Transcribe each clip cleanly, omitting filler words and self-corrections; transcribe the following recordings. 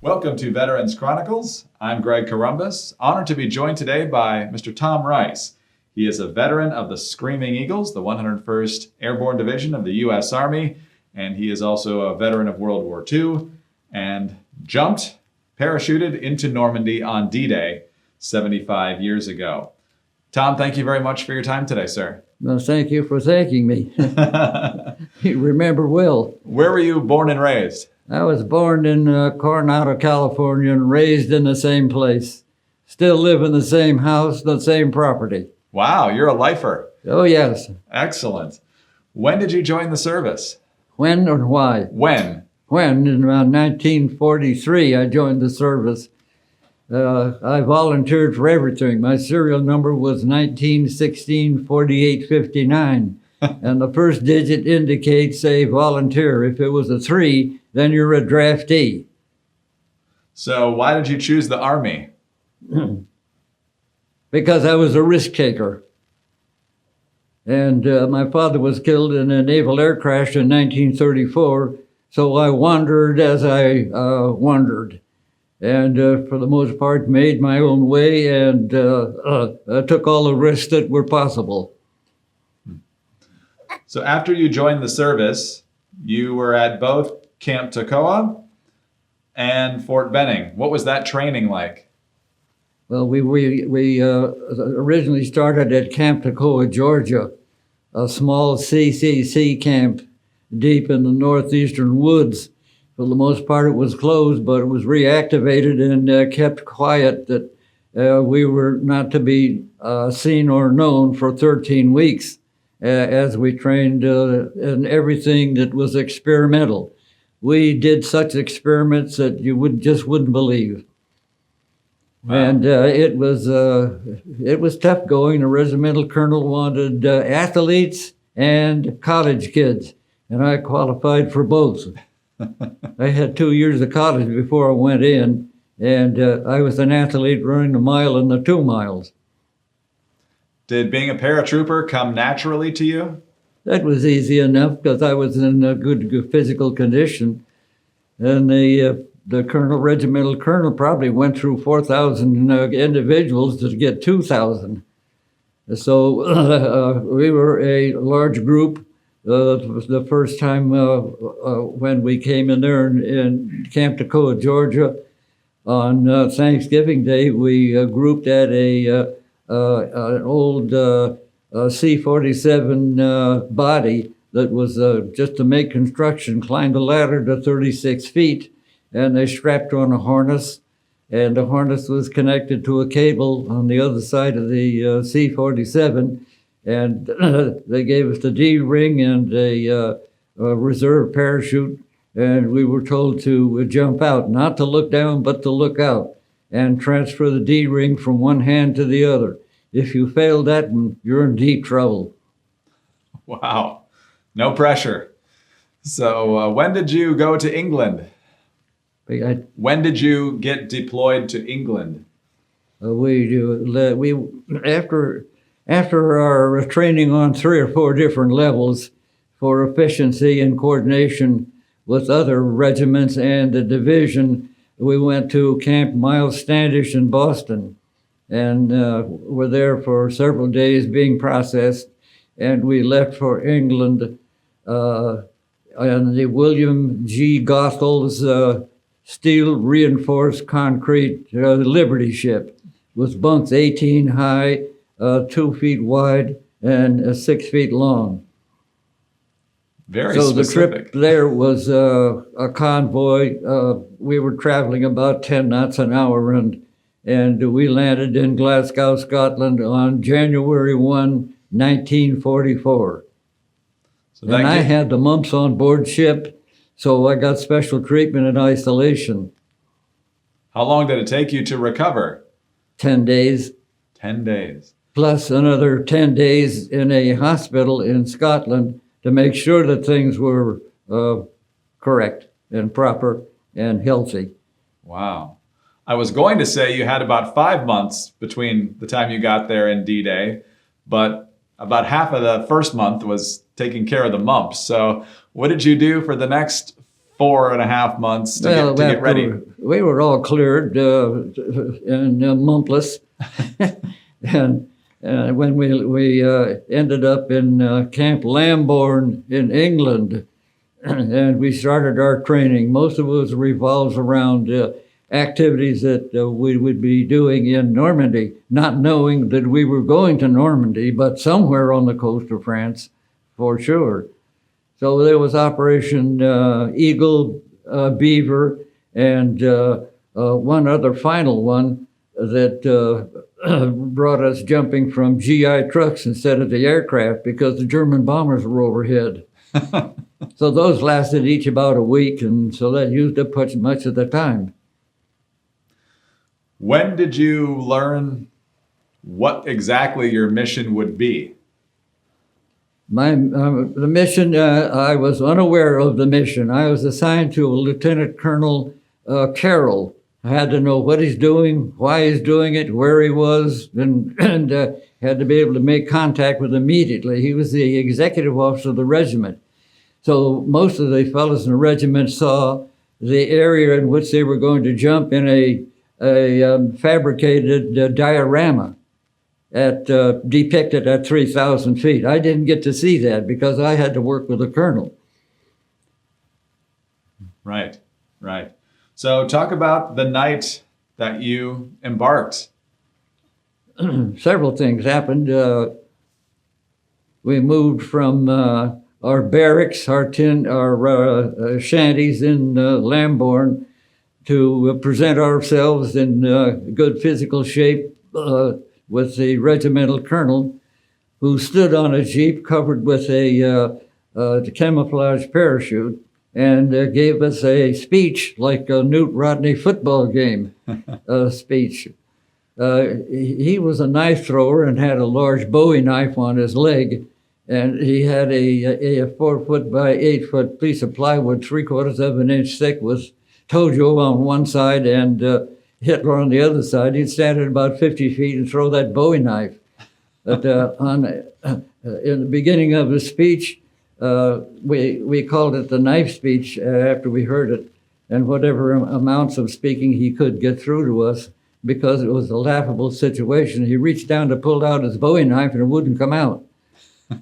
Welcome to Veterans Chronicles. I'm Greg Corumbus, honored to be joined today by Mr. Tom Rice. He is a veteran of the Screaming Eagles, the 101st Airborne Division of the U.S. Army, and he is also a veteran of World War II and parachuted into Normandy on D-Day 75 years ago. Tom, thank you very much for your time today, sir. Well, thank you for thanking me. You remember well. Where were you born and raised? I was born in Coronado, California, and raised in the same place. Still live in the same house, the same property. Wow, you're a lifer. Oh, yes. Excellent. When did you join the service? When or why? When? When, in 1943, I joined the service. I volunteered for everything. My serial number was 1916-48-59. And the first digit indicates a volunteer. If it was a 3, then you're a draftee. So why did you choose the Army? Because I was a risk taker. And my father was killed in a naval air crash in 1934, so I wandered as I wandered. And for the most part, made my own way and took all the risks that were possible. So after you joined the service, you were at both Camp Toccoa and Fort Benning. What was that training like? Well, we originally started at Camp Toccoa, Georgia, a small CCC camp deep in the northeastern woods. For the most part, it was closed, but it was reactivated and kept quiet that we were not to be seen or known for 13 weeks as we trained in everything that was experimental. We did such experiments that you wouldn't believe. Wow. And it was tough going. The regimental colonel wanted athletes and college kids, and I qualified for both. I had 2 years of college before I went in, and I was an athlete running the mile and the 2 miles. Did being a paratrooper come naturally to you? That was easy enough because I was in a good physical condition, and the regimental colonel probably went through 4,000 individuals to get 2,000. So we were a large group. The first time when we came in there in Camp Toccoa, Georgia, on Thanksgiving Day, we grouped at an old C-47 body that was just to make construction, climbed a ladder to 36 feet, and they strapped on a harness, and the harness was connected to a cable on the other side of the C-47, and they gave us the D-ring and a reserve parachute, and we were told to jump out, not to look down, but to look out, and transfer the D-ring from one hand to the other. If you fail that, you're in deep trouble. Wow, no pressure. So when did you go to England? When did you get deployed to England? After our training on 3 or 4 different levels for efficiency and coordination with other regiments and the division, we went to Camp Miles Standish in Boston, and were there for several days being processed, and we left for England on the William G. Gothel's steel reinforced concrete Liberty ship with bunks 18 high, 2 feet wide, and 6 feet long. Very so specific. The trip there was a convoy. We were traveling about 10 knots an hour, and we landed in Glasgow, Scotland on January 1, 1944. And I had the mumps on board ship, so I got special treatment and isolation. How long did it take you to recover? 10 days. 10 days. Plus another 10 days in a hospital in Scotland to make sure that things were correct and proper and healthy. Wow. I was going to say you had about 5 months between the time you got there and D-Day, but about half of the first month was taking care of the mumps. So what did you do for the next 4.5 months to get ready. We were all cleared and monthless. And when we ended up in Camp Lambourne in England, and we started our training, most of it revolves around activities that we would be doing in Normandy, not knowing that we were going to Normandy, but somewhere on the coast of France, for sure. So there was Operation Eagle, Beaver, and one other final one that brought us jumping from GI trucks instead of the aircraft because the German bombers were overhead. So those lasted each about a week, and so that used up much of the time. When did you learn what exactly your mission would be? The mission, I was unaware of the mission. I was assigned to a Lieutenant Colonel Carroll. I had to know what he's doing, why he's doing it, where he was, and had to be able to make contact with him immediately. He was the executive officer of the regiment. So most of the fellows in the regiment saw the area in which they were going to jump in a fabricated diorama depicted at 3,000 feet. I didn't get to see that because I had to work with the colonel. Right. So talk about the night that you embarked. Several things happened. We moved from our barracks, our shanties in Lambourne to present ourselves in good physical shape with the regimental colonel, who stood on a jeep covered with a camouflage parachute and gave us a speech like a Newt Rodney football game speech. He was a knife thrower and had a large Bowie knife on his leg, and he had a 4 foot by 8 foot piece of plywood, 3/4 of an inch thick, with Tojo on one side and Hitler on the other side. He'd stand at about 50 feet and throw that Bowie knife. But in the beginning of his speech, we called it the knife speech after we heard it, and whatever amounts of speaking he could get through to us, because it was a laughable situation. He reached down to pull out his Bowie knife and it wouldn't come out.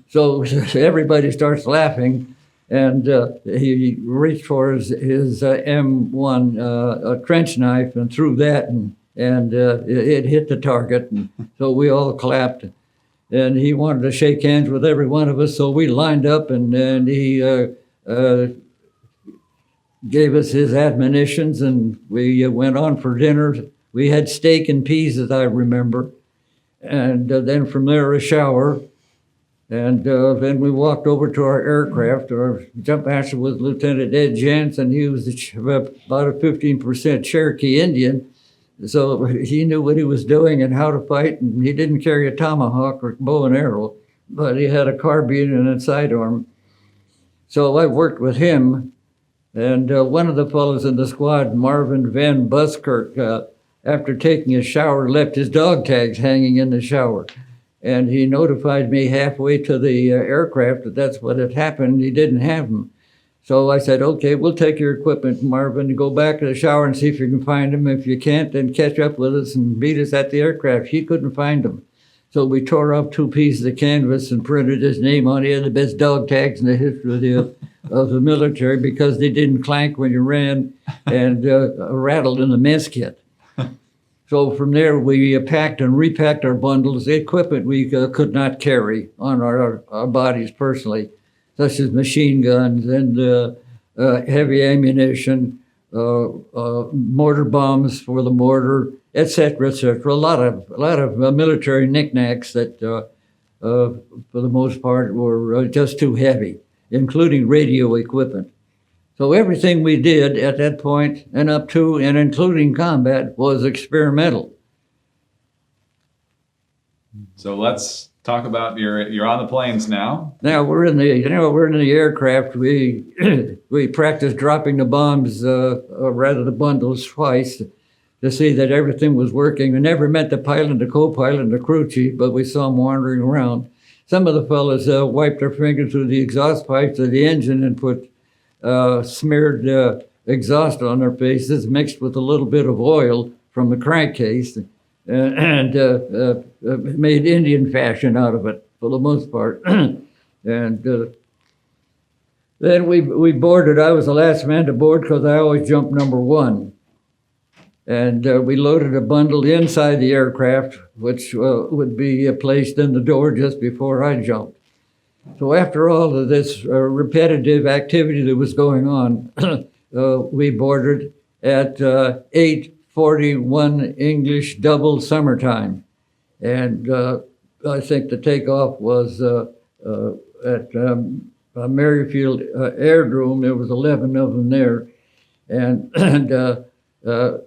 So everybody starts laughing, and he reached for his M1 trench knife and threw that, and it hit the target. And so we all clapped. And he wanted to shake hands with every one of us, so we lined up, and he gave us his admonitions, and we went on for dinner. We had steak and peas, as I remember, and then from there a shower. And then we walked over to our aircraft. Our jump master was Lieutenant Ed Jansen. He was about a 15% Cherokee Indian. So he knew what he was doing and how to fight. And he didn't carry a tomahawk or bow and arrow, but he had a carbine and a sidearm. So I worked with him. And one of the fellows in the squad, Marvin Van Buskirk, after taking a shower, left his dog tags hanging in the shower. And he notified me halfway to the aircraft that that's what had happened. He didn't have them. So I said, okay, we'll take your equipment, Marvin, go back to the shower and see if you can find them. If you can't, then catch up with us and meet us at the aircraft. He couldn't find them. So we tore off 2 pieces of canvas and printed his name on it. He had the best dog tags in the history of the military because they didn't clank when you ran and rattled in the mess kit. So from there, we packed and repacked our bundles, the equipment we could not carry on our bodies personally, such as machine guns and heavy ammunition, mortar bombs for the mortar, et cetera, et cetera. A lot of military knickknacks that, for the most part, were just too heavy, including radio equipment. So everything we did at that point and up to and including combat was experimental. So let's talk about you're on the planes now. Now we're in the aircraft. We practiced dropping the bombs, or rather the bundles, twice to see that everything was working. We never met the pilot, the co-pilot, and the crew chief, but we saw them wandering around. Some of the fellas wiped their fingers through the exhaust pipes of the engine and put smeared exhaust on their faces, mixed with a little bit of oil from the crankcase, and made Indian fashion out of it for the most part. And then we boarded. I was the last man to board because I always jumped number one. And we loaded a bundle inside the aircraft, which would be placed in the door just before I jumped. So after all of this repetitive activity that was going on, we boarded at 8:41 English double summertime. And I think the takeoff was at Merrifield Airdrome. There was 11 of them there. And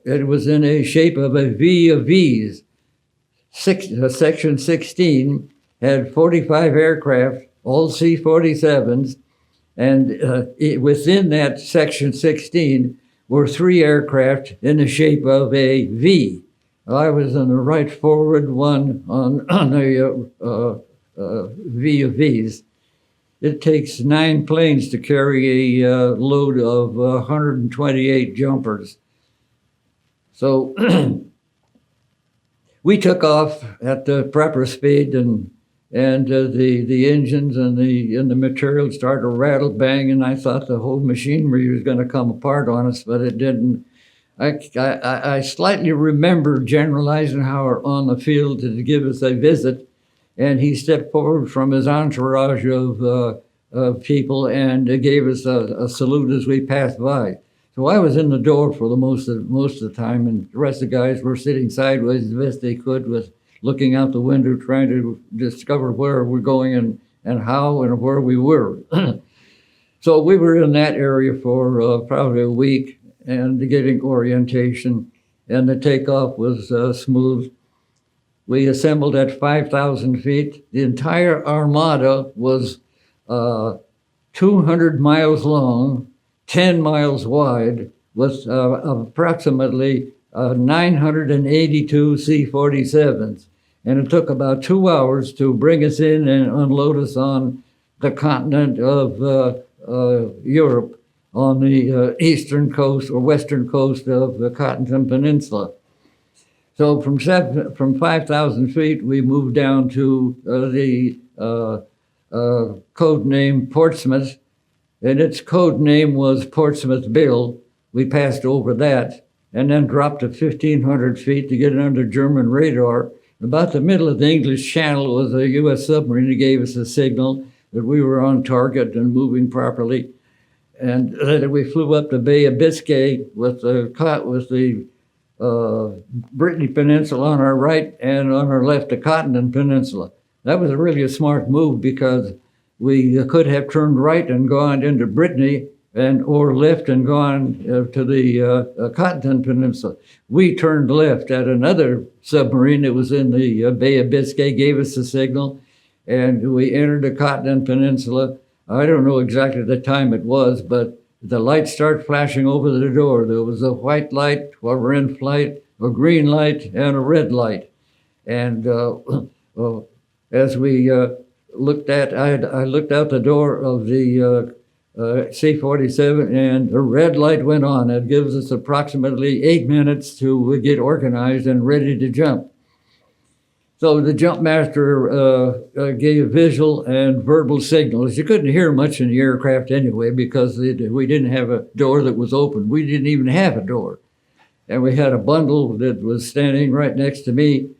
it was in a shape of a V of V's. Section 16 had 45 aircraft, all C-47s, and within that Section 16 were 3 aircraft in the shape of a V. I was in the right forward one on the V of V's. It takes 9 planes to carry a load of 128 jumpers. So we took off at the proper speed, and the engines and the material started to rattle, bang, and I thought the whole machinery was going to come apart on us, but it didn't. I slightly remember General Eisenhower on the field to give us a visit, and he stepped forward from his entourage of people and gave us a salute as we passed by. So I was in the door for the most of the time, and the rest of the guys were sitting sideways the best they could, with looking out the window, trying to discover where we're going and how and where we were. So we were in that area for probably a week and getting orientation, and the takeoff was smooth. We assembled at 5,000 feet. The entire armada was 200 miles long, 10 miles wide, with approximately 982 C-47s. And it took about 2 hours to bring us in and unload us on the continent of Europe, on the eastern coast or western coast of the Cotton Peninsula. So from 5,000 feet, we moved down to the code name Portsmouth, and its code name was Portsmouth Bill. We passed over that and then dropped to 1,500 feet to get under German radar. About the middle of the English Channel was a U.S. submarine that gave us a signal that we were on target and moving properly. And then we flew up the Bay of Biscay with the Brittany Peninsula on our right, and on our left, the Cotton Peninsula. That was really a smart move, because we could have turned right and gone into Brittany, or left and gone to the Cotton Peninsula. We turned left at another submarine that was in the Bay of Biscay, gave us a signal, and we entered the Cotton Peninsula. I don't know exactly the time it was, but the lights started flashing over the door. There was a white light while we're in flight, a green light, and a red light. And as we looked at, I looked out the door of the C-47, and the red light went on. It gives us approximately 8 minutes to get organized and ready to jump. So the jump master gave visual and verbal signals. You couldn't hear much in the aircraft anyway, because we didn't have a door that was open. We didn't even have a door. And we had a bundle that was standing right next to me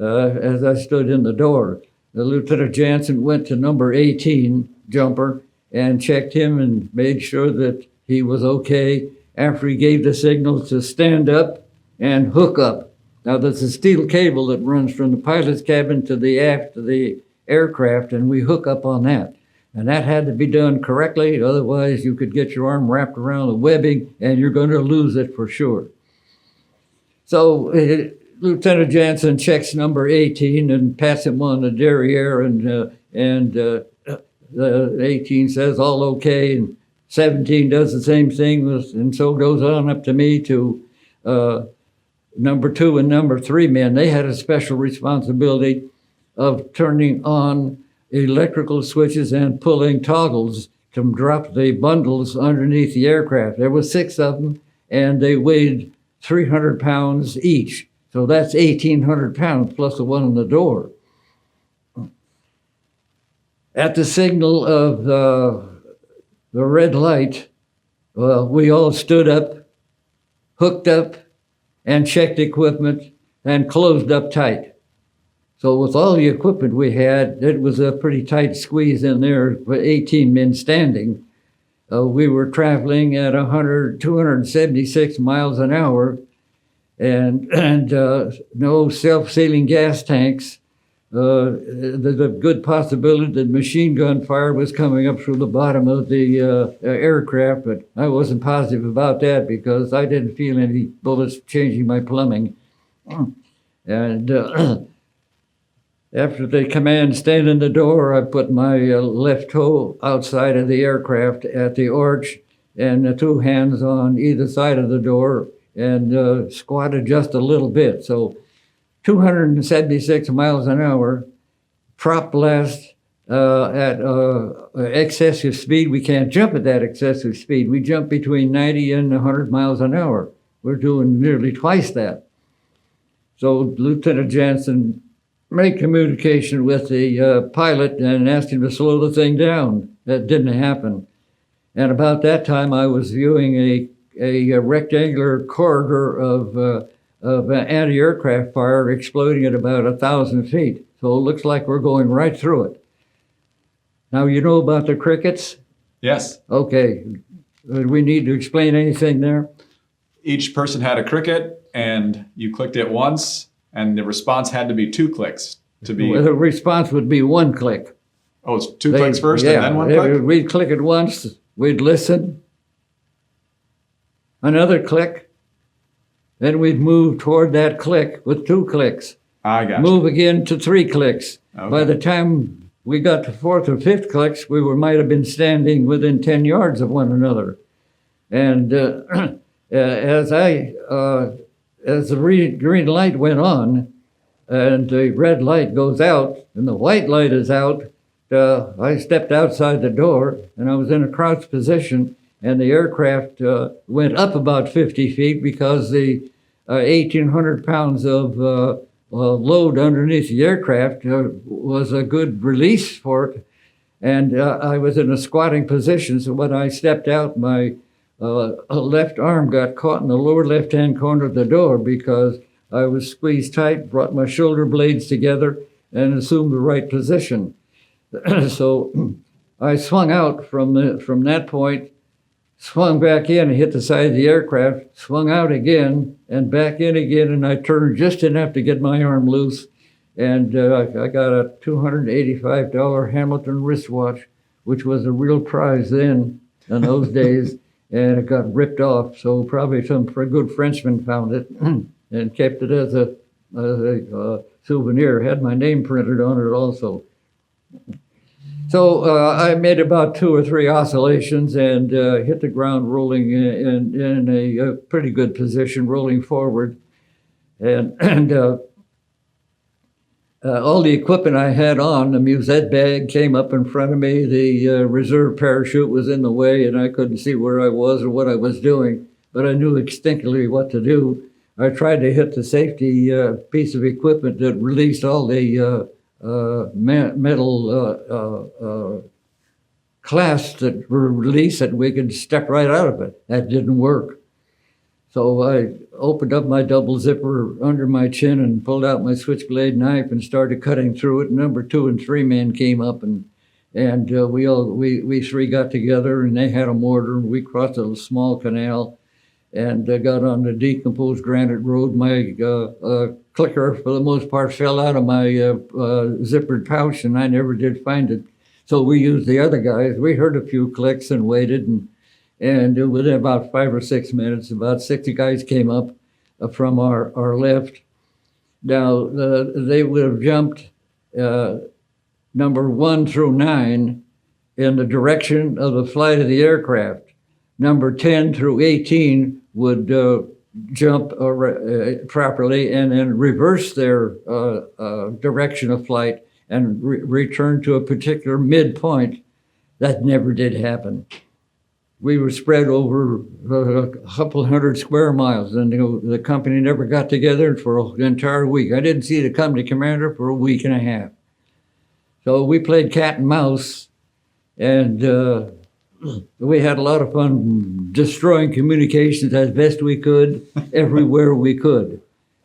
as I stood in the door. Lieutenant Jansen went to number 18 jumper and checked him and made sure that he was okay after he gave the signal to stand up and hook up. Now, there's a steel cable that runs from the pilot's cabin to the aft of the aircraft, and we hook up on that. And that had to be done correctly, otherwise you could get your arm wrapped around the webbing and you're going to lose it for sure. So Lieutenant Jansen checks number 18 and pats him on the derriere, and the 18 says all okay, and 17 does the same thing, and so goes on up to me to number 2 and number 3 men. They had a special responsibility of turning on electrical switches and pulling toggles to drop the bundles underneath the aircraft. There were 6 of them, and they weighed 300 pounds each. So that's 1,800 pounds plus the one on the door. At the signal of the red light, we all stood up, hooked up, and checked equipment and closed up tight. So with all the equipment we had, it was a pretty tight squeeze in there with 18 men standing. We were traveling at 276 miles an hour, and no self-sealing gas tanks. There's a good possibility that machine gun fire was coming up through the bottom of the aircraft, but I wasn't positive about that because I didn't feel any bullets changing my plumbing. And after the command stand in the door, I put my left toe outside of the aircraft at the arch and 2 hands on either side of the door and squatted just a little bit. So 276 miles an hour, prop blast at excessive speed. We can't jump at that excessive speed. We jump between 90 and 100 miles an hour. We're doing nearly twice that. So Lieutenant Jansen made communication with the pilot and asked him to slow the thing down. That didn't happen. And about that time, I was viewing a rectangular corridor of anti-aircraft fire exploding at about 1,000 feet. So it looks like we're going right through it. Now, you know about the crickets? Yes. Okay. Do we need to explain anything there? Each person had a cricket, and you clicked it once, and the response had to be 2 clicks to be. Well, the response would be 1 click. Oh, it's 2 clicks first and then 1 click? We'd click it once, we'd listen, another click, then we'd move toward that click with 2 clicks. I got Move again to 3 clicks. Okay. By the time we got to 4th or 5th clicks, we might have been standing within 10 yards of one another. And as the green light went on and the red light goes out and the white light is out, I stepped outside the door and I was in a crouched position, and the aircraft went up about 50 feet because the 1,800 pounds of load underneath the aircraft was a good release for it. And I was in a squatting position, so when I stepped out, my left arm got caught in the lower left-hand corner of the door because I was squeezed tight, brought my shoulder blades together, and assumed the right position. So I swung out from that point, swung back in and hit the side of the aircraft, swung out again and back in again, and I turned just enough to get my arm loose. And I got a $285 Hamilton wristwatch, which was a real prize then in those days, and it got ripped off. So probably some good Frenchman found it and kept it as a souvenir. Had my name printed on it also. So I made about 2 or 3 oscillations and hit the ground rolling in a pretty good position, rolling forward. And all the equipment I had on, the musette bag came up in front of me, the reserve parachute was in the way, and I couldn't see where I was or what I was doing, but I knew instinctively what to do. I tried to hit the safety piece of equipment that released all the metal clasps that were released that we could step right out of it. That didn't work. So I opened up my double zipper under my chin and pulled out my switchblade knife and started cutting through it. Number 2 and 3 men came up and we 3 got together, and they had a mortar, and we crossed a small canal and got on the decomposed granite road. My clicker, for the most part, fell out of my zippered pouch, and I never did find it. So we used the other guys. We heard a few clicks and waited, and within about 5 or 6 minutes, about 60 guys came up from our left. Now, they would have jumped number 1 through 9 in the direction of the flight of the aircraft. Number 10 through 18 would jump properly and then reverse their direction of flight and return to a particular midpoint That never did happen. We were spread over a couple hundred square miles, and the company never got together for an entire week. I didn't see the company commander for a week and a half. So we played cat and mouse, and we had a lot of fun destroying communications as best we could, everywhere we could.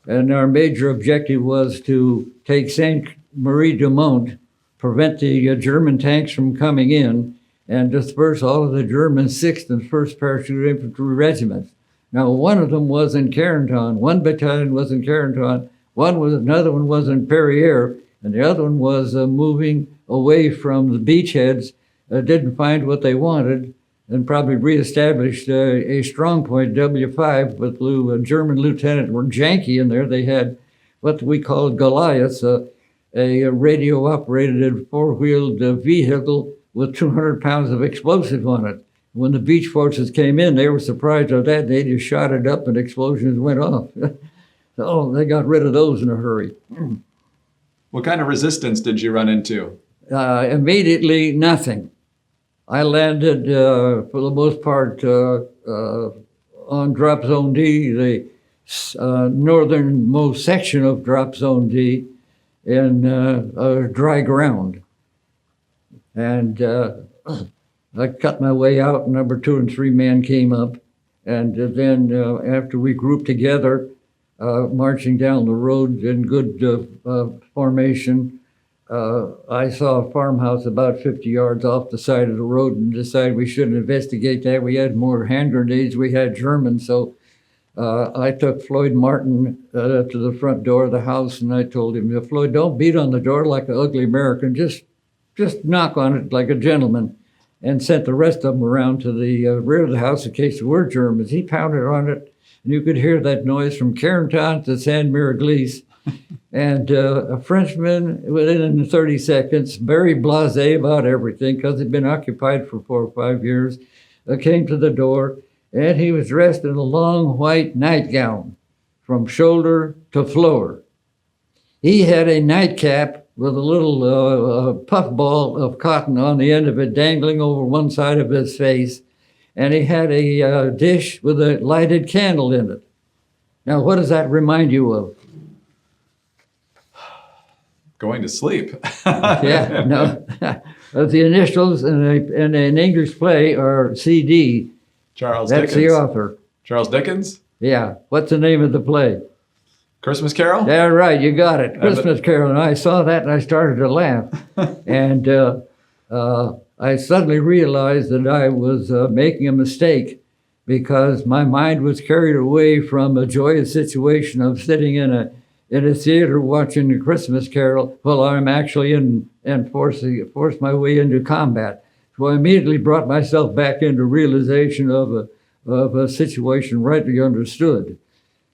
And our major objective was to take Sainte-Marie-du-Mont, prevent the German tanks from coming in, and disperse all of the German 6th and 1st Parachuter Infantry regiments. Now, one of them was in Carentan, one battalion was in Carentan, another one was in Perrier, and the other one was moving away from the beachheads, didn't find what they wanted, and probably reestablished a strong point, W5, with a German lieutenant Janke in there. They had what we called Goliaths, a radio-operated four-wheeled vehicle with 200 pounds of explosive on it. When the beach forces came in, they were surprised at that. They just shot it up and explosions went off. So they got rid of those in a hurry. What kind of resistance did you run into? Immediately, nothing. I landed, for the most part, on Drop Zone D, the northernmost section of Drop Zone D, in dry ground. And I cut my way out. Number 2 and 3 men came up. And then after we grouped together, marching down the road in good formation, I saw a farmhouse about 50 yards off the side of the road and decided we shouldn't investigate that. We had more hand grenades. We had Germans. So I took Floyd Martin to the front door of the house, and I told him, Floyd, don't beat on the door like an ugly American. Just knock on it like a gentleman, and sent the rest of them around to the rear of the house in case there were Germans. He pounded on it, and you could hear that noise from Carentan to San Miraglise. And a Frenchman, within 30 seconds, very blasé about everything because he'd been occupied for 4 or 5 years, came to the door, and he was dressed in a long white nightgown from shoulder to floor. He had a nightcap with a little puffball of cotton on the end of it dangling over one side of his face, and he had a dish with a lighted candle in it. Now, what does that remind you of? Going to sleep. Yeah, no. The initials in an English play are CD. Charles That's Dickens. the author. Charles Dickens? Yeah. What's the name of the play? Christmas Carol? Yeah, right. You got it. Christmas Carol. And I saw that and I started to laugh. And I suddenly realized that I was making a mistake because my mind was carried away from a joyous situation of sitting in a theater watching a Christmas Carol while I'm actually forced my way into combat. So I immediately brought myself back into realization of a situation rightly understood.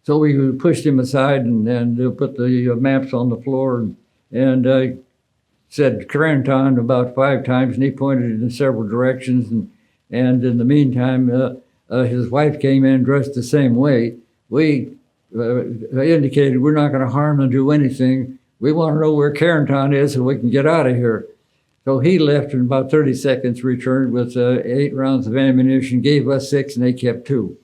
So we pushed him aside and put the maps on the floor and I said Carentan about 5 times, and he pointed in several directions. And in the meantime, his wife came in dressed the same way. We indicated we're not going to harm and do anything. We want to know where Carentan is so we can get out of here. So he left in about 30 seconds, returned with 8 rounds of ammunition, gave us 6, and they kept 2.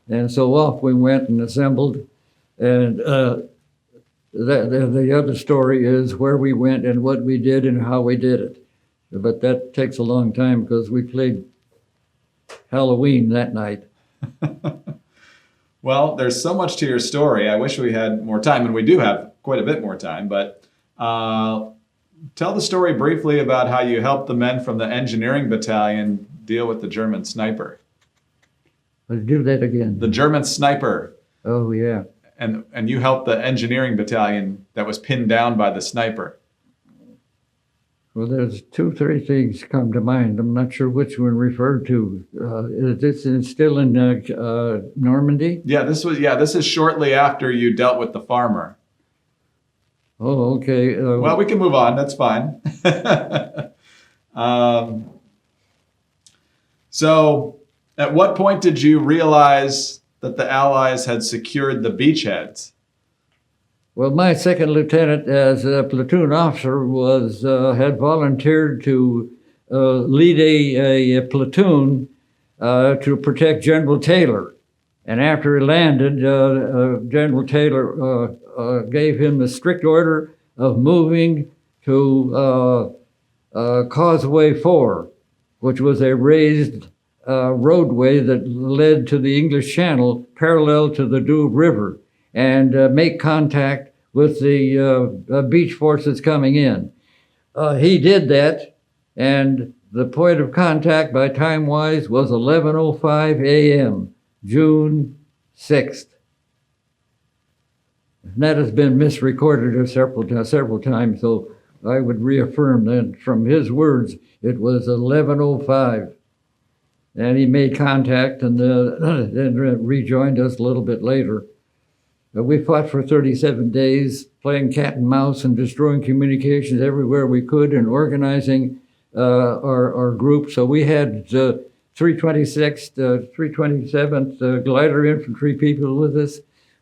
And so off we went and assembled. And the other story is where we went and what we did and how we did it. But that takes a long time because we played Halloween that night. Well, there's so much to your story. I wish we had more time, and we do have quite a bit more time. But tell the story briefly about how you helped the men from the engineering battalion deal with the German sniper. Let's do that again. The German sniper. Oh, yeah. And you helped the engineering battalion that was pinned down by the sniper. Well, there's 2, 3 things come to mind. I'm not sure which one referred to. Is this still in Normandy? Yeah, this is shortly after you dealt with the farmer. Oh, okay. Well, we can move on. That's fine. So, at what point did you realize that the Allies had secured the beachheads? Well, my second lieutenant as a platoon officer had volunteered to lead a platoon to protect General Taylor. And after he landed, General Taylor gave him the strict order of moving to Causeway 4, which was a raised roadway that led to the English Channel parallel to the Douvre River, and make contact with the beach forces coming in. He did that, and the point of contact by time-wise was 11:05 a.m., June 6th. And that has been misrecorded several times, so I would reaffirm that from his words, it was 11:05. And he made contact and then rejoined us a little bit later. We fought for 37 days, playing cat and mouse and destroying communications everywhere we could and organizing our group. So we had 326th, 327th Glider Infantry people with us.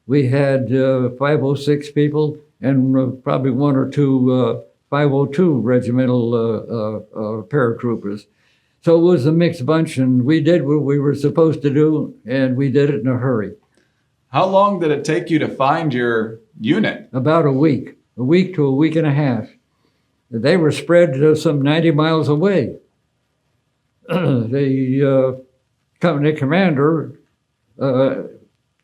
We had 506 people and probably one or two 502 regimental paratroopers. So it was a mixed bunch, and we did what we were supposed to do, and we did it in a hurry. How long did it take you to find your unit? About a week to a week and a half. They were spread some 90 miles away. The company commander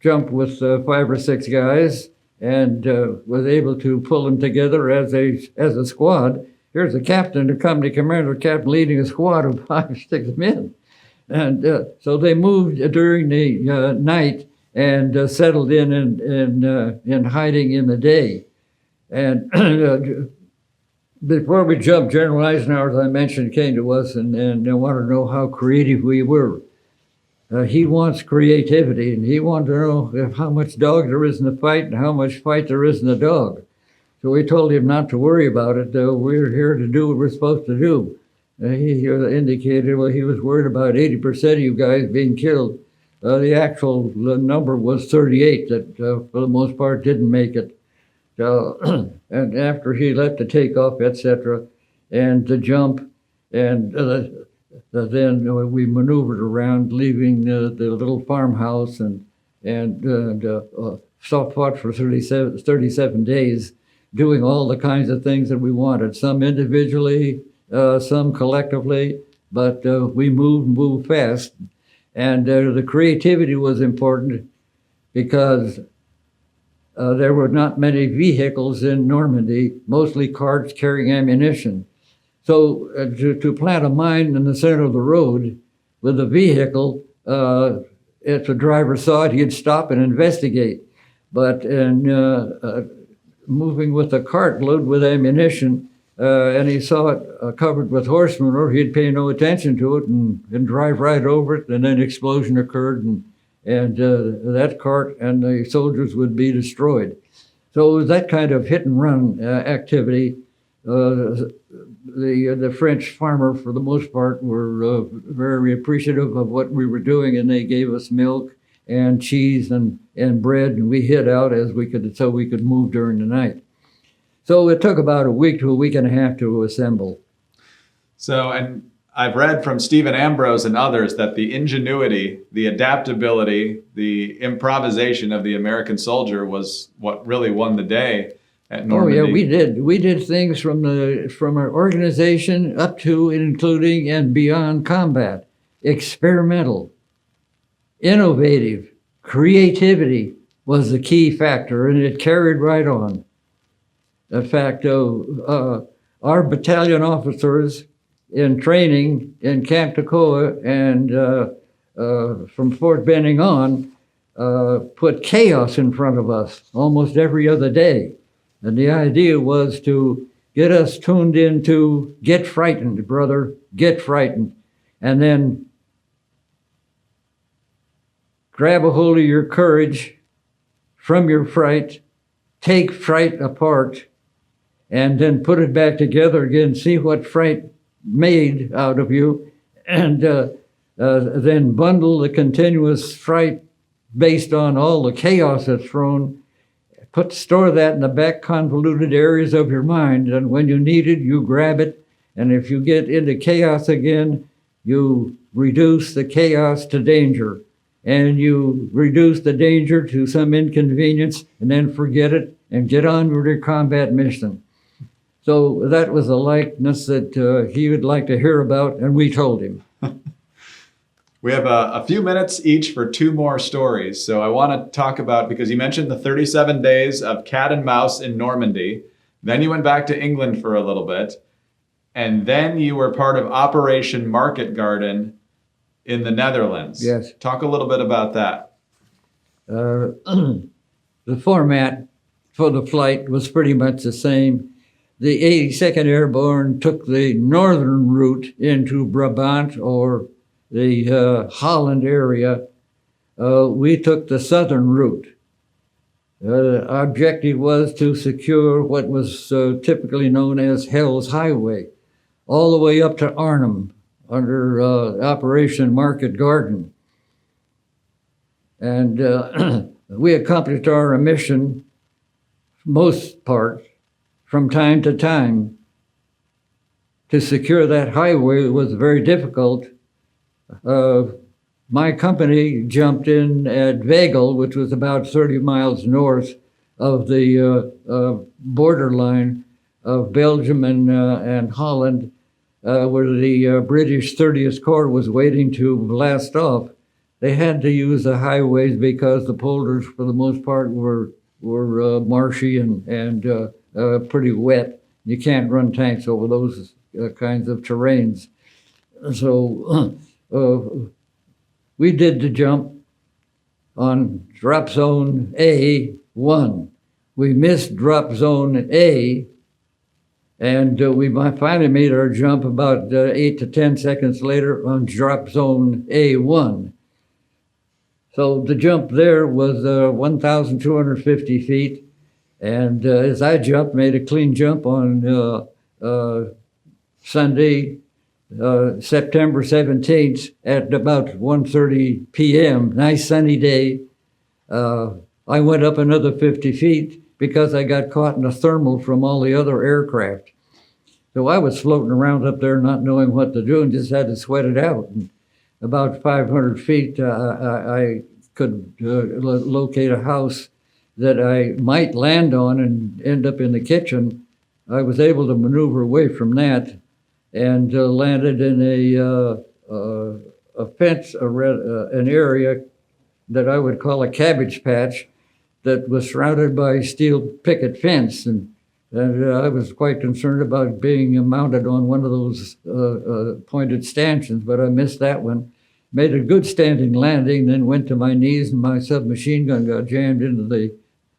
jumped with 5 or 6 guys and was able to pull them together as a squad. Here's the captain, the company commander, captain leading a squad of 5 or 6 men. And so they moved during the night and settled in hiding in the day. And before we jumped, General Eisenhower, as I mentioned, came to us and wanted to know how creative we were. He wants creativity, and he wanted to know how much dog there is in the fight and how much fight there is in the dog. So we told him not to worry about it. We're here to do what we're supposed to do. He indicated, well, he was worried about 80% of you guys being killed. The actual number was 38 that, for the most part, didn't make it. And after he left to take off, etc., and to jump, and then we maneuvered around, leaving the little farmhouse, and fought for 37 days, doing all the kinds of things that we wanted, some individually, some collectively, but we moved fast. And the creativity was important because there were not many vehicles in Normandy, mostly carts carrying ammunition. So to plant a mine in the center of the road with a vehicle, if the driver saw it, he'd stop and investigate. But in moving with a cart loaded with ammunition, and he saw it covered with horse manure, he'd pay no attention to it and drive right over it, and then explosion occurred, and that cart and the soldiers would be destroyed. So it was that kind of hit and run activity. The French farmer, for the most part, were very appreciative of what we were doing, and they gave us milk and cheese and bread, and we hid out as we could, so we could move during the night. So it took about a week to a week and a half to assemble. So, and I've read from Stephen Ambrose and others that the ingenuity, the adaptability, the improvisation of the American soldier was what really won the day at Normandy. Oh yeah, we did. We did things from our organization up to, including, and beyond combat. Experimental, innovative, creativity was the key factor, and it carried right on. In fact, our battalion officers in training in Camp Toccoa and from Fort Benning on put chaos in front of us almost every other day. And the idea was to get us tuned into get frightened, brother, get frightened. And then grab a hold of your courage from your fright, take fright apart, and then put it back together again, see what fright made out of you, and then bundle the continuous fright based on all the chaos that's thrown, store that in the back convoluted areas of your mind, and when you need it, you grab it And if you get into chaos again, you reduce the chaos to danger. And you reduce the danger to some inconvenience and then forget it and get on with your combat mission. So that was a likeness that he would like to hear about, and we told him. We have a few minutes each for two more stories. So I want to talk about, because you mentioned the 37 days of cat and mouse in Normandy. Then you went back to England for a little bit. And then you were part of Operation Market Garden in the Netherlands. Yes. Talk a little bit about that. The format for the flight was pretty much the same. The 82nd Airborne took the northern route into Brabant or the Holland area. We took the southern route. Our objective was to secure what was typically known as Hell's Highway, all the way up to Arnhem under Operation Market Garden. And we accomplished our mission, most part, from time to time. To secure that highway was very difficult. My company jumped in at Veghel, which was about 30 miles north of the borderline of Belgium and Holland, where the British 30th Corps was waiting to blast off. They had to use the highways because the polders, for the most part, were marshy and pretty wet. You can't run tanks over those kinds of terrains. So we did the jump on drop zone A1. We missed drop zone A, and we finally made our jump about 8 to 10 seconds later on drop zone A1. So the jump there was 1,250 feet, and as I jumped, made a clean jump on Sunday, September 17th at about 1:30 p.m., nice sunny day. I went up another 50 feet because I got caught in a thermal from all the other aircraft. So I was floating around up there not knowing what to do and just had to sweat it out. And about 500 feet, I could locate a house that I might land on and end up in the kitchen. I was able to maneuver away from that and landed in a fence, an area that I would call a cabbage patch that was surrounded by steel picket fence. And I was quite concerned about being mounted on one of those pointed stanchions, but I missed that one. Made a good standing landing, then went to my knees, and my submachine gun got jammed into the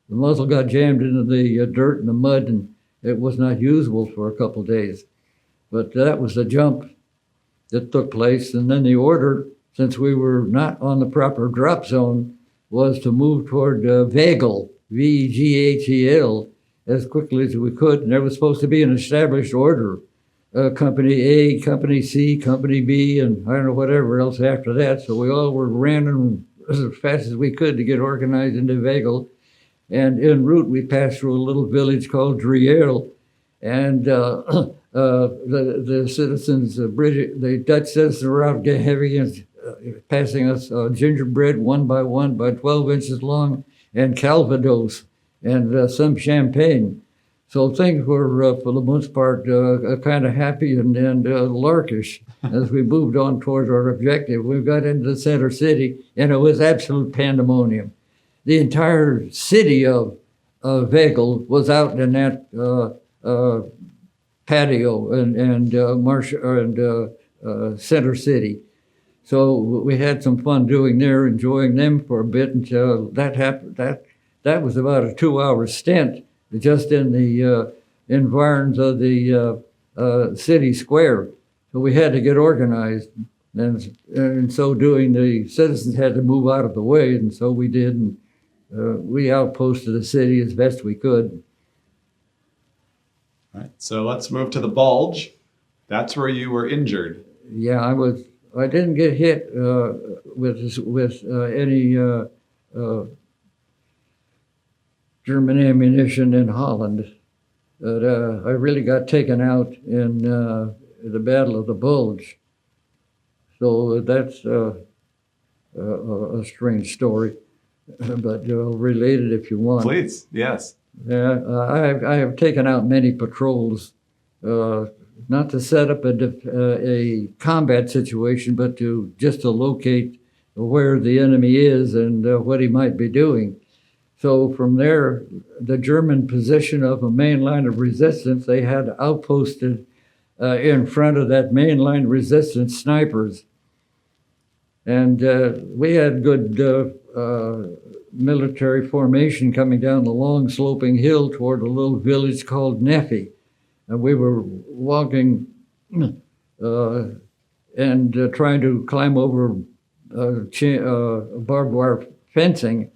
muzzle got jammed into the dirt and the mud, and it was not usable for a couple of days. But that was the jump that took place. And then the order, since we were not on the proper drop zone, was to move toward Veghel, Veghel, as quickly as we could. And there was supposed to be an established order, Company A, Company C, Company B, and I don't know whatever else after that. So we all were running as fast as we could to get organized into Veghel. And en route, we passed through a little village called Driel, and the citizens, the Dutch citizens were out heavy and passing us gingerbread one by 12 inches long, and Calvados, and some champagne. So things were, for the most part, kind of happy and larkish as we moved on towards our objective. We got into the center city, and it was absolute pandemonium. The entire city of Veghel was out in that patio and center city. So we had some fun doing there, enjoying them for a bit until that happened. That was about a 2-hour stint just in the environs of the city square. So we had to get organized. And in so doing, the citizens had to move out of the way, and so we did. And we outposted the city as best we could. All right, so let's move to the Bulge. That's where you were injured. Yeah, I didn't get hit with any German ammunition in Holland. But I really got taken out in the Battle of the Bulge. So that's a strange story, but you'll relate it if you want. Please, yes. Yeah, I have taken out many patrols, not to set up a combat situation, but just to locate where the enemy is and what he might be doing. So from there, the German position of a main line of resistance, they had outposted in front of that main line of resistance snipers. And we had good military formation coming down the long sloping hill toward a little village called Neffy. And we were walking and trying to climb over barbed wire fencing,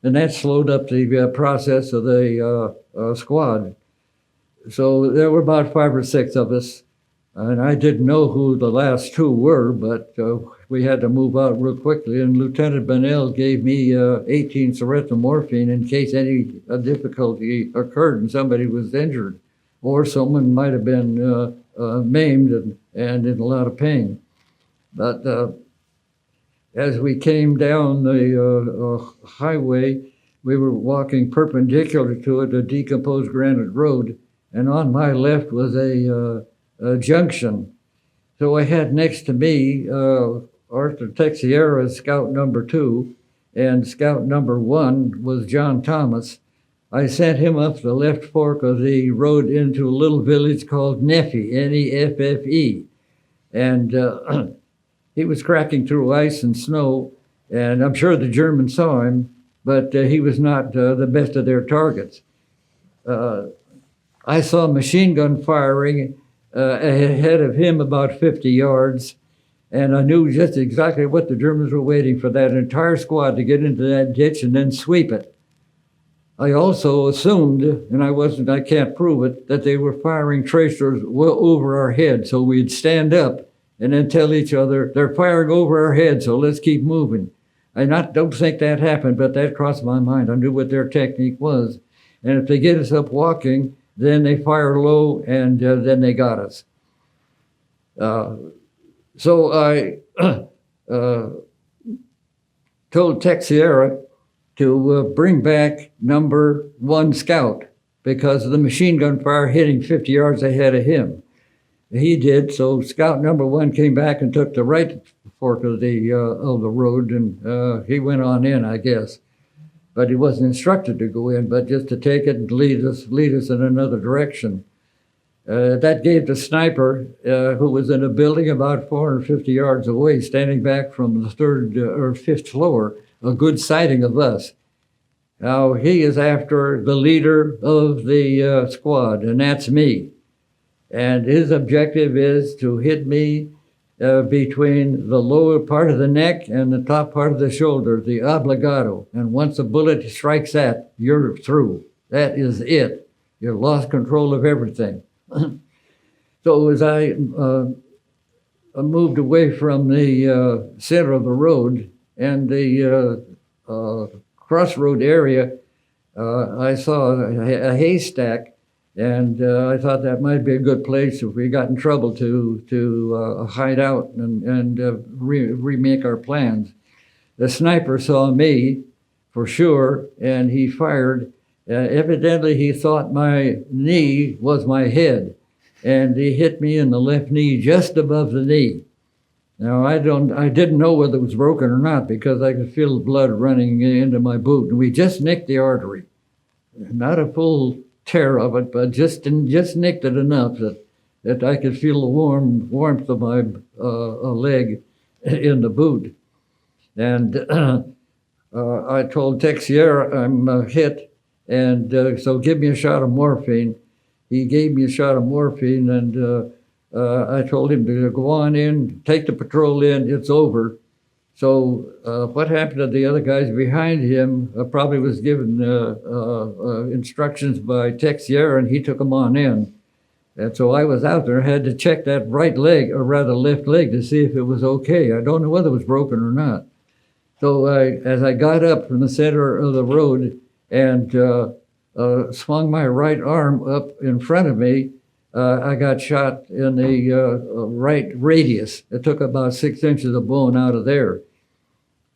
and that slowed up the process of the squad. So there were about 5 or 6 of us, and I didn't know who the last 2 were, but we had to move out real quickly, and Lieutenant Bennell gave me 18 Sarepta morphine in case any difficulty occurred and somebody was injured, or someone might have been maimed and in a lot of pain. But as we came down the highway, we were walking perpendicular to it, a decomposed granite road, and on my left was a junction. So I had next to me Arthur Texiera, Scout number 2, and Scout number 1 was John Thomas. I sent him up the left fork of the road into a little village called Neffy, Neffe, and he was cracking through ice and snow, and I'm sure the Germans saw him, but he was not the best of their targets. I saw machine gun firing ahead of him about 50 yards, and I knew just exactly what the Germans were waiting for that entire squad to get into that ditch and then sweep it. I also assumed, and I can't prove it, that they were firing tracers well over our head, so we'd stand up and then tell each other, they're firing over our heads, so let's keep moving. I don't think that happened, but that crossed my mind. I knew what their technique was. And if they get us up walking, then they fire low, and then they got us. So I told Texiera to bring back number 1 Scout because of the machine gun fire hitting 50 yards ahead of him. He did, so Scout number 1 came back and took the right fork of the road, and he went on in, I guess. But he wasn't instructed to go in, but just to take it and lead us in another direction. That gave the sniper, who was in a building about 450 yards away, standing back from the 3rd or 5th floor, a good sighting of us. Now, he is after the leader of the squad, and that's me. And his objective is to hit me between the lower part of the neck and the top part of the shoulder, the obligato. And once a bullet strikes that, you're through. That is it. You've lost control of everything. So as I moved away from the center of the road and the crossroad area, I saw a haystack, and I thought that might be a good place if we got in trouble to hide out and remake our plans. The sniper saw me for sure, and he fired. Evidently, he thought my knee was my head, and he hit me in the left knee just above the knee. Now, I didn't know whether it was broken or not because I could feel the blood running into my boot, and we just nicked the artery. Not a full tear of it, but just nicked it enough that I could feel the warmth of my leg in the boot. And I told Texiera I'm hit, and so give me a shot of morphine. He gave me a shot of morphine, and I told him to go on in, take the patrol in, it's over. So what happened to the other guys behind him probably was given instructions by Texiera, and he took them on in. And so I was out there, had to check that right leg, or rather left leg, to see if it was okay. I don't know whether it was broken or not. So as I got up from the center of the road and swung my right arm up in front of me, I got shot in the right radius. It took about 6 inches of bone out of there.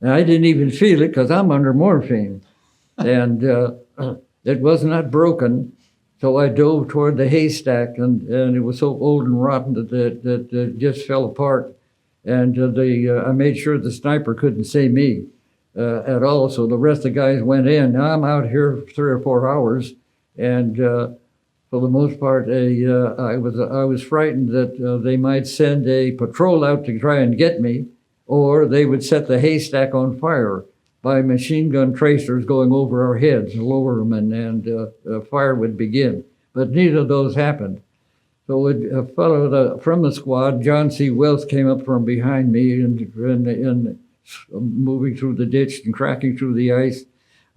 And I didn't even feel it because I'm under morphine. And it was not broken. So I dove toward the haystack, and it was so old and rotten that it just fell apart. And I made sure the sniper couldn't see me at all. So the rest of the guys went in. Now I'm out here 3 or 4 hours, and for the most part, I was frightened that they might send a patrol out to try and get me, or they would set the haystack on fire by machine gun tracers going over our heads, lower them, and fire would begin. But neither of those happened. So a fellow from the squad, John C. Wells, came up from behind me and moving through the ditch and cracking through the ice.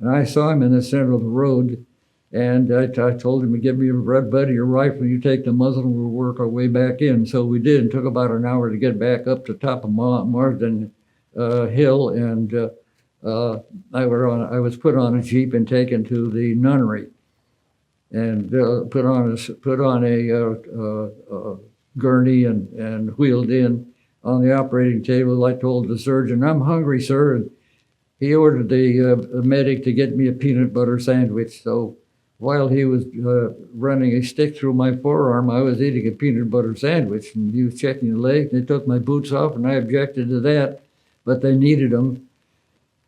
And I saw him in the center of the road. And I told him to give me your rifle, you take the muzzle, and we'll work our way back in. So we did. It took about an hour to get back up to the top of Marsden Hill, and I was put on a jeep and taken to the nunnery, and put on a gurney and wheeled in on the operating table. I told the surgeon, "I'm hungry, sir," and he ordered the medic to get me a peanut butter sandwich. So while he was running a stick through my forearm, I was eating a peanut butter sandwich, and he was checking the leg. They took my boots off, and I objected to that, but they needed them.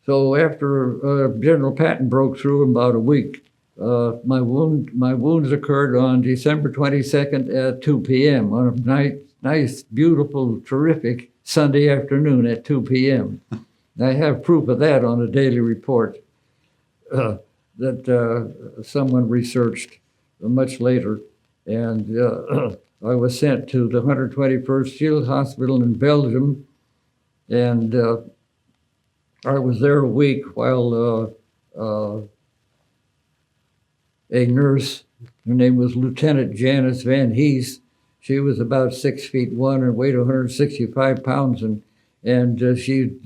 So after General Patton broke through in about a week, my wounds occurred on December 22nd at 2 p.m. on a nice, beautiful, terrific Sunday afternoon at 2 p.m. I have proof of that on a daily report that someone researched much later. And I was sent to the 121st Field Hospital in Belgium, and I was there a week while a nurse, her name was Lieutenant Janice Van Hees. She was about 6'1" and weighed 165 pounds, and she'd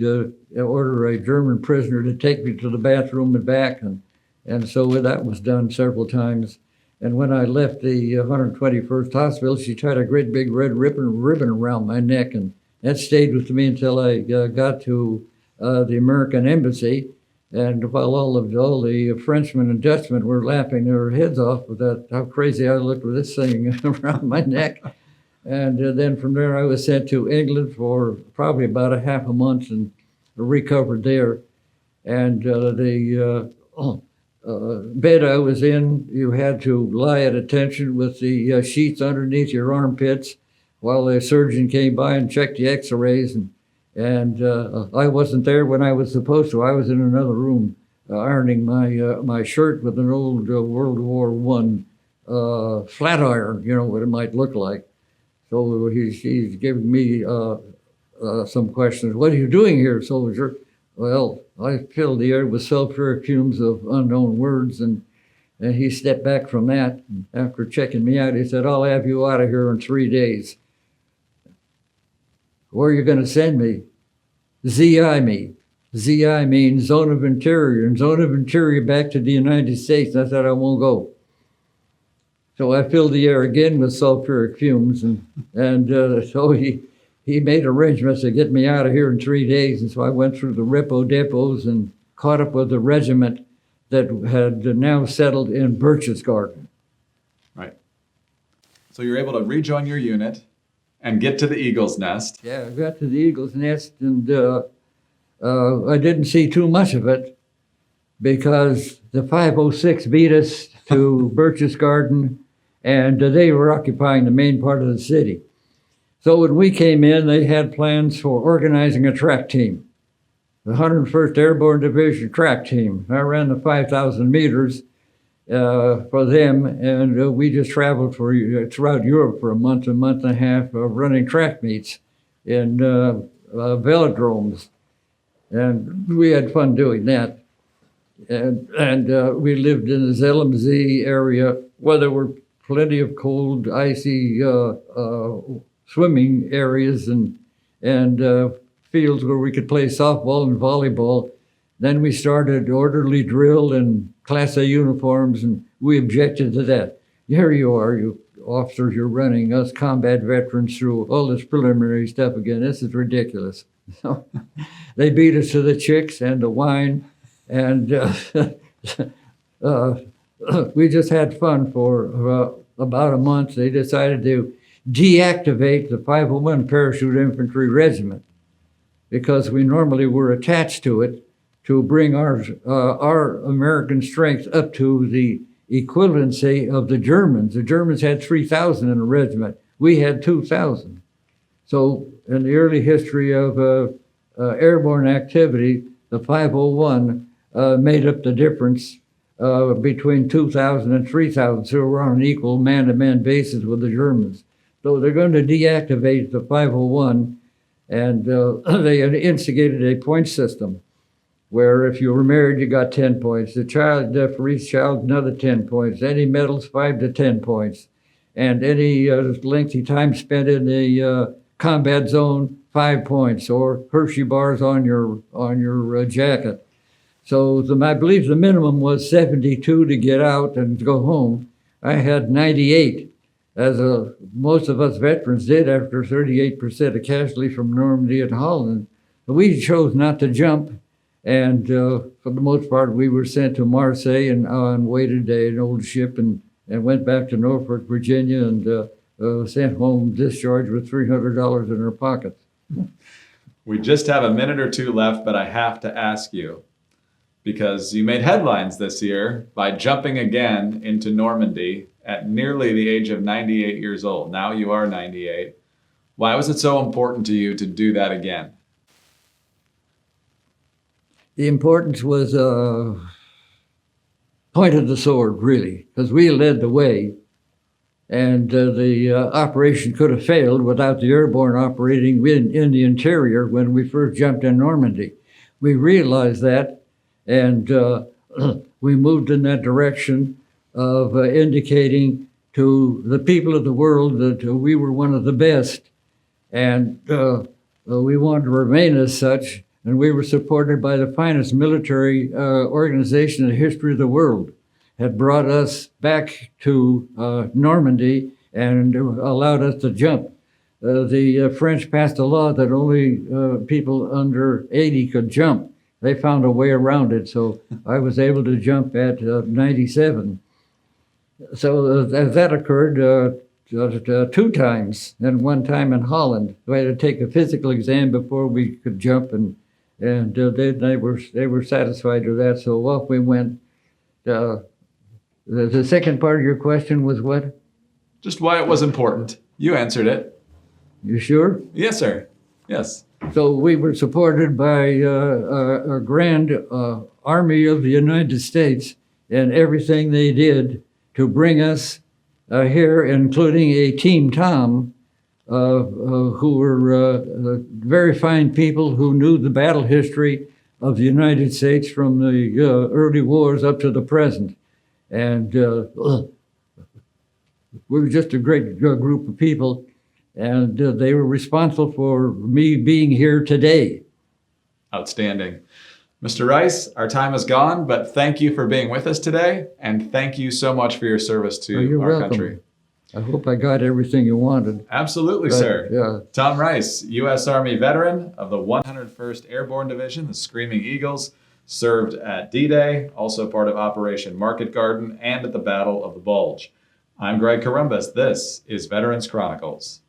order a German prisoner to take me to the bathroom and back, and so that was done several times. And when I left the 121st Hospital, she tied a great big red ribbon around my neck, and that stayed with me until I got to the American Embassy. And while all the Frenchmen and Dutchmen were laughing their heads off with that, how crazy I looked with this thing around my neck. And then from there, I was sent to England for probably about a half a month and recovered there. And the bed I was in, you had to lie at attention with the sheets underneath your armpits while the surgeon came by and checked the x-rays. And I wasn't there when I was supposed to. I was in another room ironing my shirt with an old World War I flat iron, you know, what it might look like. So he's giving me some questions. "What are you doing here, soldier?" Well, I filled the air with sulfuric fumes of unknown words, and he stepped back from that. And after checking me out, he said, "I'll have you out of here in 3 days." "Where are you going to send me?" ZI me. ZI means Zone of Interior, and Zone of Interior back to the United States. I said, "I won't go." So I filled the air again with sulfuric fumes, and so he made arrangements to get me out of here in 3 days. And so I went through the repo depots and caught up with the regiment that had now settled in Birch's Garden. Right. So you're able to rejoin your unit and get to the Eagle's Nest. Yeah, I got to the Eagle's Nest, and I didn't see too much of it because the 506 beat us to Birch's Garden, and they were occupying the main part of the city. So when we came in, they had plans for organizing a track team, the 101st Airborne Division track team. I ran the 5,000 meters for them, and we just traveled throughout Europe for a month and a half, running track meets in velodromes, and we had fun doing that. And we lived in the Zellamzee area where there were plenty of cold, icy swimming areas and fields where we could play softball and volleyball. Then we started orderly drill and Class A uniforms, and we objected to that. Here you are, you officers are running us combat veterans through all this preliminary stuff again. This is ridiculous. So they beat us to the chicks and the wine, and we just had fun for about a month. They decided to deactivate the 501 Parachute Infantry Regiment because we normally were attached to it to bring our American strength up to the equivalency of the Germans. The Germans had 3,000 in a regiment. We had 2,000. So in the early history of airborne activity, the 501 made up the difference between 2,000 and 3,000. So we're on an equal man-to-man basis with the Germans. So they're going to deactivate the 501, and they had instigated a point system where if you were married, you got 10 points. The child, for each child, another 10 points. Any medals, 5 to 10 points. And any lengthy time spent in the combat zone, 5 points, or Hershey bars on your jacket. So I believe the minimum was 72 to get out and go home. I had 98, as most of us veterans did after 38% of casualty from Normandy and Holland. But we chose not to jump. And for the most part, we were sent to Marseille and on waited an old ship and went back to Norfolk, Virginia, and sent home discharged with $300 in our pockets. We just have a minute or two left, but I have to ask you, because you made headlines this year by jumping again into Normandy at nearly the age of 98 years old. Now you are 98. Why was it so important to you to do that again? The importance was point of the sword, really, because we led the way, and the operation could have failed without the airborne operating in the interior when we first jumped in Normandy. We realized that, and we moved in that direction of indicating to the people of the world that we were one of the best, and we wanted to remain as such. And we were supported by the finest military organization in the history of the world. Had brought us back to Normandy and allowed us to jump. The French passed a law that only people under 80 could jump. They found a way around it, so I was able to jump at 97. So as that occurred 2 times, and 1 time in Holland. We had to take a physical exam before we could jump, and they were satisfied with that. So off we went. The second part of your question was what? Just why it was important. You answered it. You sure? Yes, sir. Yes. So we were supported by a grand army of the United States and everything they did to bring us here, including a Team Tom, who were very fine people who knew the battle history of the United States from the early wars up to the present. And we were just a great group of people, and they were responsible for me being here today. Outstanding. Mr. Rice, our time is gone, but thank you for being with us today, and thank you so much for your service to You're our welcome. country. I hope I got everything you wanted. Absolutely, But, sir. yeah. Tom Rice, U.S. Army veteran of the 101st Airborne Division, the Screaming Eagles, served at D-Day, also part of Operation Market Garden, and at the Battle of the Bulge. I'm Greg Corumbus. This is Veterans Chronicles.